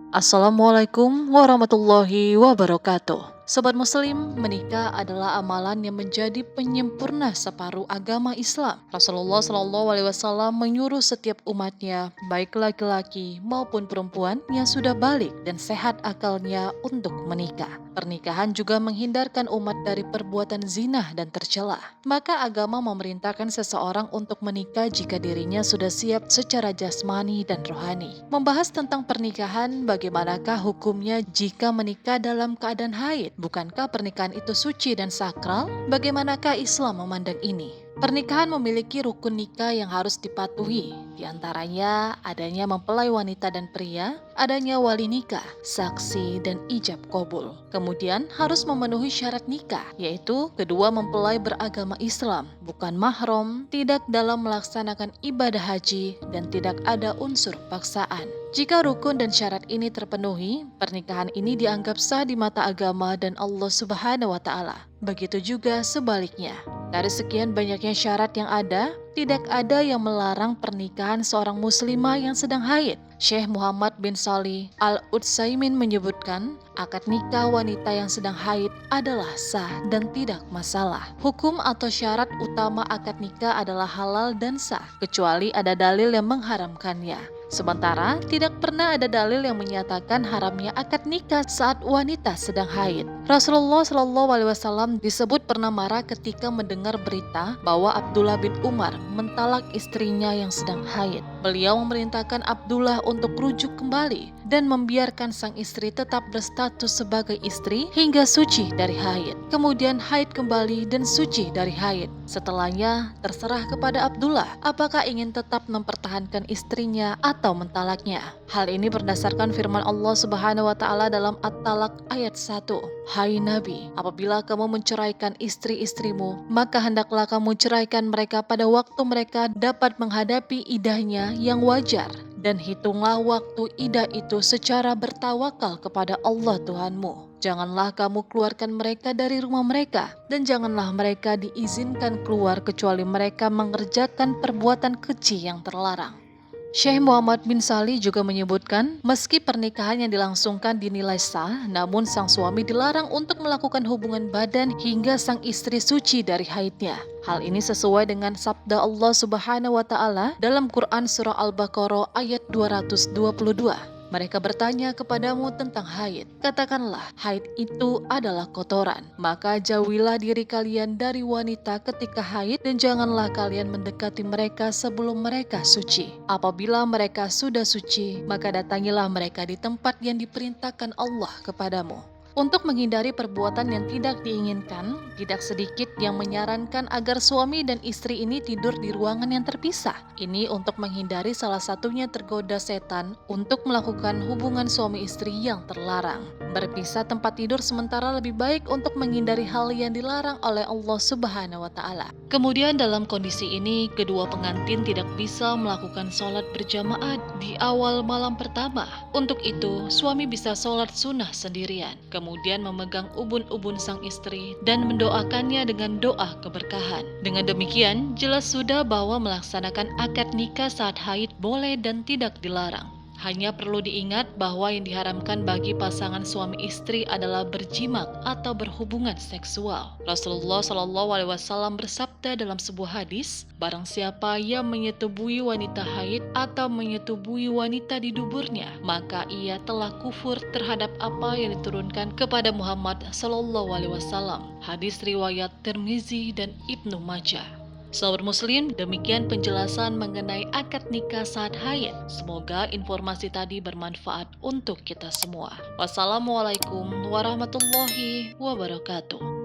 Assalamualaikum warahmatullahi wabarakatuh. Sobat Muslim, menikah adalah amalan yang menjadi penyempurna separuh agama Islam. Rasulullah Shallallahu Alaihi Wasallam menyuruh setiap umatnya, baik laki-laki maupun perempuan yang sudah balik dan sehat akalnya untuk menikah. Pernikahan juga menghindarkan umat dari perbuatan zina dan tercela. Maka agama memerintahkan seseorang untuk menikah jika dirinya sudah siap secara jasmani dan rohani. Membahas tentang pernikahan, bagaimanakah hukumnya jika menikah dalam keadaan haid? Bukankah pernikahan itu suci dan sakral? Bagaimanakah Islam memandang ini? Pernikahan memiliki rukun nikah yang harus dipatuhi. Di antaranya adanya mempelai wanita dan pria, adanya wali nikah, saksi, dan ijab kabul. Kemudian harus memenuhi syarat nikah, yaitu kedua mempelai beragama Islam, bukan mahram, tidak dalam melaksanakan ibadah haji, dan tidak ada unsur paksaan. Jika rukun dan syarat ini terpenuhi, pernikahan ini dianggap sah di mata agama dan Allah Subhanahu wa Ta'ala. Begitu juga sebaliknya. Dari sekian banyaknya syarat yang ada, tidak ada yang melarang pernikahan seorang muslimah yang sedang haid. Syekh Muhammad bin Shalih Al-Utsaimin menyebutkan, akad nikah wanita yang sedang haid adalah sah dan tidak masalah. Hukum atau syarat utama akad nikah adalah halal dan sah, kecuali ada dalil yang mengharamkannya. Sementara tidak pernah ada dalil yang menyatakan haramnya akad nikah saat wanita sedang haid. Rasulullah Shallallahu Alaihi Wasallam disebut pernah marah ketika mendengar berita bahwa Abdullah bin Umar mentalak istrinya yang sedang haid. Beliau memerintahkan Abdullah untuk rujuk kembali dan membiarkan sang istri tetap berstatus sebagai istri hingga suci dari haid. Kemudian haid kembali dan suci dari haid. Setelahnya terserah kepada Abdullah apakah ingin tetap mempertahankan istrinya atau mentalaknya. Hal ini berdasarkan firman Allah Subhanahu wa Ta'ala dalam At-Talaq ayat 1. Hai Nabi, apabila kamu menceraikan istri-istrimu, maka hendaklah kamu ceraikan mereka pada waktu mereka dapat menghadapi idahnya yang wajar, dan hitunglah waktu idah itu secara bertawakal kepada Allah Tuhanmu. Janganlah kamu keluarkan mereka dari rumah mereka, dan janganlah mereka diizinkan keluar kecuali mereka mengerjakan perbuatan keji yang terlarang. Syekh Muhammad bin Shalih juga menyebutkan, meski pernikahan yang dilangsungkan dinilai sah, namun sang suami dilarang untuk melakukan hubungan badan hingga sang istri suci dari haidnya. Hal ini sesuai dengan sabda Allah Subhanahu wa Ta'ala dalam Quran Surah Al-Baqarah ayat 222. Mereka bertanya kepadamu tentang haid. Katakanlah, haid itu adalah kotoran. Maka jauhilah diri kalian dari wanita ketika haid dan janganlah kalian mendekati mereka sebelum mereka suci. Apabila mereka sudah suci, maka datangilah mereka di tempat yang diperintahkan Allah kepadamu. Untuk menghindari perbuatan yang tidak diinginkan, tidak sedikit yang menyarankan agar suami dan istri ini tidur di ruangan yang terpisah. Ini untuk menghindari salah satunya tergoda setan untuk melakukan hubungan suami istri yang terlarang. Berpisah tempat tidur sementara lebih baik untuk menghindari hal yang dilarang oleh Allah Subhanahu wa Ta'ala. Kemudian dalam kondisi ini, kedua pengantin tidak bisa melakukan sholat berjamaah di awal malam pertama. Untuk itu, suami bisa sholat sunnah sendirian. Kemudian memegang ubun-ubun sang istri dan mendoakannya dengan doa keberkahan. Dengan demikian, jelas sudah bahwa melaksanakan akad nikah saat haid boleh dan tidak dilarang. Hanya perlu diingat bahwa yang diharamkan bagi pasangan suami istri adalah berjimak atau berhubungan seksual. Rasulullah Shallallahu Alaihi Wasallam bersabda dalam sebuah hadis, barang siapa yang menyetubui wanita haid atau menyetubui wanita di duburnya, maka ia telah kufur terhadap apa yang diturunkan kepada Muhammad Shallallahu Alaihi Wasallam. Hadis riwayat Tirmizi dan Ibnu Majah. Sahabat Muslim, demikian penjelasan mengenai akad nikah saat haid. Semoga informasi tadi bermanfaat untuk kita semua. Wassalamualaikum warahmatullahi wabarakatuh.